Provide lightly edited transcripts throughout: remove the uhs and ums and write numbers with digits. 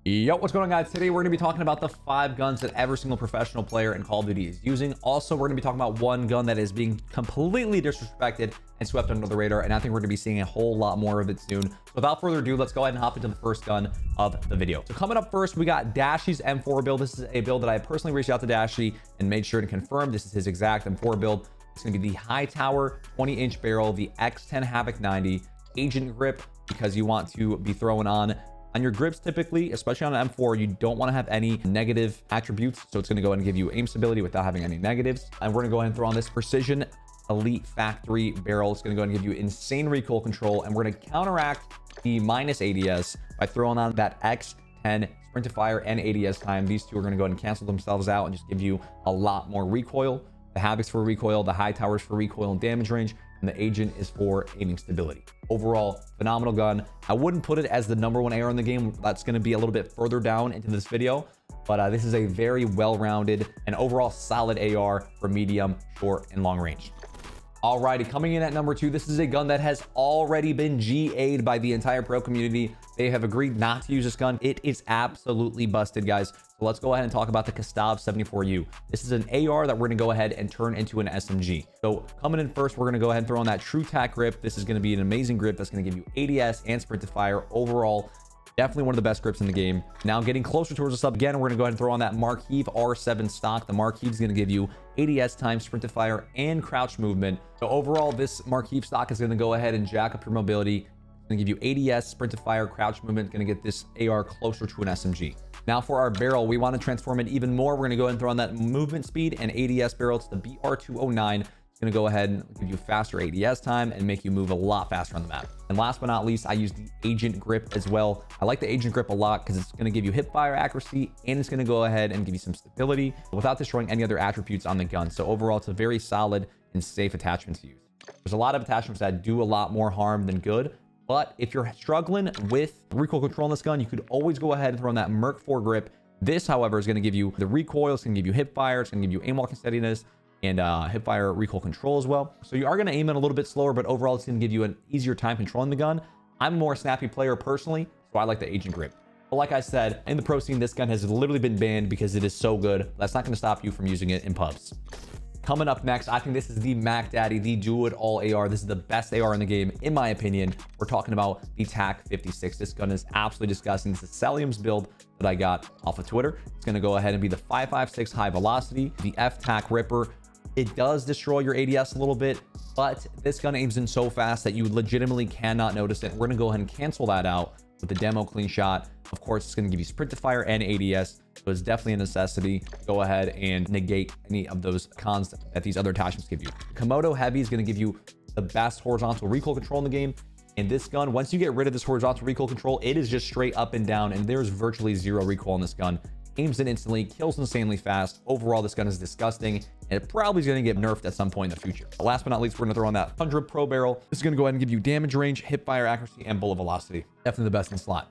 Yo, what's going on, guys? Today we're going to be talking about the 5 guns that every single professional player in Call of Duty is using. Also, we're going to be talking about one gun that is being completely disrespected and swept under the radar, and I think we're going to be seeing a whole lot more of it soon. So without further ado, let's go ahead and hop into the first gun of the video. So coming up first, we got Dashy's M4 build. This is a build that I personally reached out to Dashy and made sure to confirm this is his exact M4 build. It's going to be the high tower 20-inch barrel, the X10 Havoc 90, agent grip, because you want to be throwing on your grips. Typically, especially on an M4, you don't want to have any negative attributes, so it's going to go ahead and give you aim stability without having any negatives. And we're going to go ahead and throw on this precision elite factory barrel. It's going to go ahead and give you insane recoil control, and we're going to counteract the minus ADS by throwing on that X10 sprint to fire and ADS time. These two are going to go ahead and cancel themselves out and just give you a lot more recoil. The Havoc's for recoil, the high towers for recoil and damage range, and the agent is for aiming stability. Overall, phenomenal gun. I wouldn't put it as the #1 AR in the game. That's going to be a little bit further down into this video, but this is a very well-rounded and overall solid AR for medium, short, and long range. Alrighty, coming in at number 2, this is a gun that has already been GA'd by the entire pro community. They have agreed not to use this gun. It is absolutely busted, guys. So let's go ahead and talk about the Gustav 74U. This is an AR that we're going to go ahead and turn into an SMG. So coming in first, we're going to go ahead and throw on that True Tack grip. This is going to be an amazing grip that's going to give you ADS and sprint to fire. Overall, definitely one of the best grips in the game. Now getting closer towards the sub again, we're going to go ahead and throw on that Marquise R7 stock. The Marquise is going to give you ADS time, sprint to fire, and crouch movement. So overall, this Marquise stock is going to go ahead and jack up your mobility. It's going to give you ADS, sprint to fire, crouch movement. Going to get this AR closer to an SMG. Now for our barrel, we want to transform it even more. We're going to go ahead and throw on that movement speed and ADS barrel. It's the BR209. Going to go ahead and give you faster ADS time and make you move a lot faster on the map. And last but not least, I use the agent grip as well. I like the agent grip a lot because it's going to give you hip fire accuracy, and it's going to go ahead and give you some stability without destroying any other attributes on the gun. So overall, it's a very solid and safe attachment to use. There's a lot of attachments that do a lot more harm than good, but if you're struggling with recoil control on this gun, you could always go ahead and throw on that Merc 4 grip. This, however, is going to give you the recoil. It's going to give you hip fire. It's going to give you aim walking steadiness and hip fire recoil control as well. So you are going to aim it a little bit slower, but overall it's going to give you an easier time controlling the gun. I'm a more snappy player personally, so I like the agent grip. But like I said, in the pro scene, this gun has literally been banned because it is so good. That's not going to stop you from using it in pubs. Coming up next, I think this is the Mac Daddy, the do-it-all AR. This is the best AR in the game, in my opinion. We're talking about the TAC 56. This gun is absolutely disgusting. This is Celium's build that I got off of Twitter. It's going to go ahead and be the 5.56 high velocity, the F-TAC Ripper. It does destroy your ADS a little bit, but this gun aims in so fast that you legitimately cannot notice it. We're going to go ahead and cancel that out with the demo clean shot. Of course, it's going to give you sprint to fire and ADS, so it's definitely a necessity. Go ahead and negate any of those cons that these other attachments give you. Komodo Heavy is going to give you the best horizontal recoil control in the game. And this gun, once you get rid of this horizontal recoil control, it is just straight up and down, and there's virtually zero recoil in this gun. Aims in instantly, kills insanely fast. Overall, this gun is disgusting, and it probably is going to get nerfed at some point in the future. Last but not least, we're going to throw on that 100 Pro barrel. This is going to go ahead and give you damage range, hip fire accuracy, and bullet velocity. Definitely the best in the slot.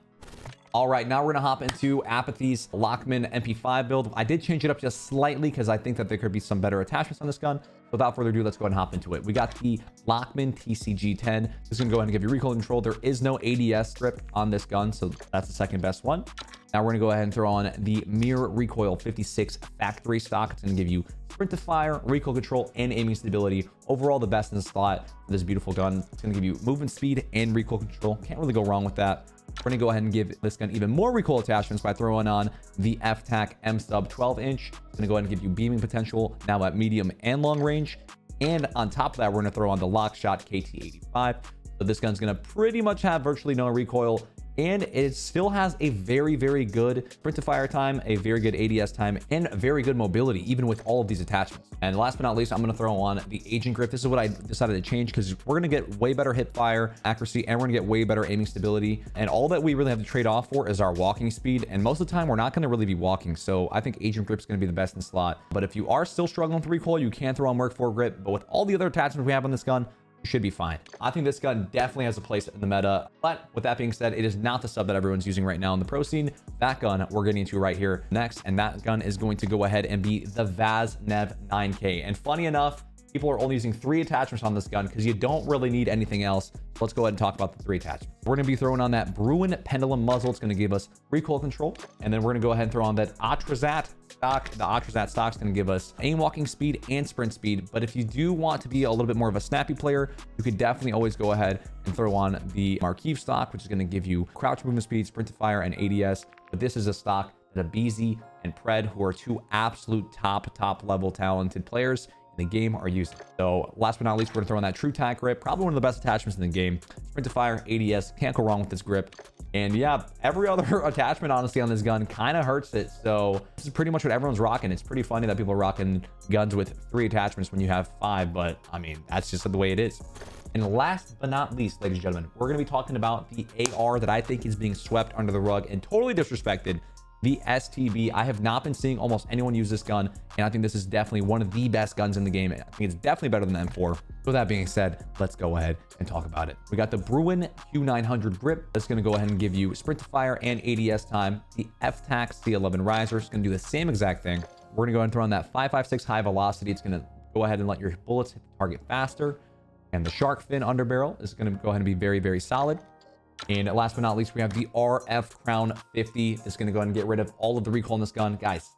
All right, now we're going to hop into Apathy's LACHMANN MP5 build. I did change it up just slightly because I think that there could be some better attachments on this gun. Without further ado, let's go ahead and hop into it. We got the LACHMANN TCG10. This is going to go ahead and give you recoil control. There is no ADS grip on this gun, so that's the second best one. Now we're going to go ahead and throw on the Mirror Recoil 56 factory stock. It's going to give you sprint to fire, recoil control, and aiming stability. Overall, the best in the slot for this beautiful gun. It's going to give you movement speed and recoil control. Can't really go wrong with that. We're going to go ahead and give this gun even more recoil attachments by throwing on the F-TAC M-Sub 12-inch. It's going to go ahead and give you beaming potential now at medium and long range. And on top of that, we're going to throw on the Lockshot KT85. So this gun's going to pretty much have virtually no recoil, and it still has a very, very good sprint to fire time, a very good ADS time, and very good mobility, even with all of these attachments. And last but not least, I'm going to throw on the agent grip. This is what I decided to change because we're going to get way better hip fire accuracy, and we're going to get way better aiming stability. And all that we really have to trade off for is our walking speed. And most of the time, we're not going to really be walking. So I think agent grip is going to be the best in the slot. But if you are still struggling with recoil, you can throw on Merc 4 grip. But with all the other attachments we have on this gun, you should be fine. I think this gun definitely has a place in the meta, but with that being said, it is not the sub that everyone's using right now in the pro scene. That gun we're getting into right here next, and that gun is going to go ahead and be the Vaz Nev 9K. And funny enough, people are only using 3 attachments on this gun because you don't really need anything else. So let's go ahead and talk about the 3 attachments. We're going to be throwing on that Bruin Pendulum muzzle. It's going to give us recoil control. And then we're going to go ahead and throw on that Atrazat stock. The Atrazat stock is going to give us aim walking speed and sprint speed. But if you do want to be a little bit more of a snappy player, you could definitely always go ahead and throw on the Marquise stock, which is going to give you crouch movement speed, sprint to fire, and ADS. But this is a stock that BZ and Pred, who are 2 absolute top level talented players in the game, are using. So last but not least, we're gonna throw in that True Tack grip, probably one of the best attachments in the game. Sprint to fire, ADS, can't go wrong with this grip. And yeah, every other attachment honestly on this gun kind of hurts it. So this is pretty much what everyone's rocking. It's pretty funny that people are rocking guns with 3 attachments when you have 5, but I mean, that's just the way it is. And last but not least, ladies and gentlemen, we're going to be talking about the AR that I think is being swept under the rug and totally disrespected, the STB. I have not been seeing almost anyone use this gun, and I think this is definitely one of the best guns in the game. I think it's definitely better than the M4. With that being said, let's go ahead and talk about it. We got the Bruin Q900 grip. That's going to go ahead and give you sprint to fire and ADS time. The F-Tac C11 riser is going to do the same exact thing. We're going to go ahead and throw on that 5.56 high velocity. It's going to go ahead and let your bullets hit the target faster. And the shark fin underbarrel is going to go ahead and be very solid. And last but not least, we have the RF Crown 50. It's going to go ahead and get rid of all of the recoil in this gun. Guys,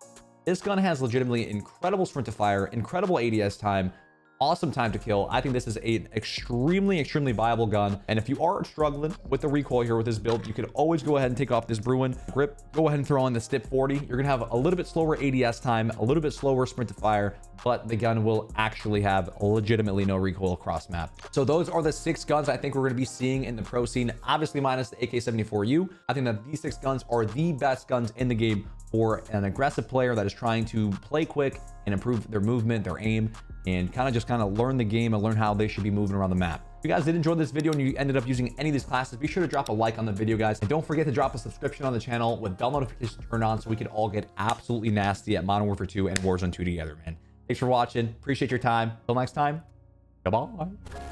this gun has legitimately incredible sprint to fire, incredible ADS time, awesome time to kill. I think this is an extremely viable gun. And if you are struggling with the recoil here with this build, you could always go ahead and take off this Bruin grip. Go ahead and throw on the Stip 40. You're going to have a little bit slower ADS time, a little bit slower sprint to fire, but the gun will actually have legitimately no recoil across map. So those are the 6 guns I think we're going to be seeing in the pro scene, obviously minus the AK-74U. I think that these 6 guns are the best guns in the game for an aggressive player that is trying to play quick and improve their movement, their aim, and kind of learn the game and learn how they should be moving around the map. If you guys did enjoy this video and you ended up using any of these classes, be sure to drop a like on the video, guys. And don't forget to drop a subscription on the channel with bell notifications turned on so we can all get absolutely nasty at Modern Warfare 2 and Warzone 2 together, man. Thanks for watching. Appreciate your time. Till next time, goodbye.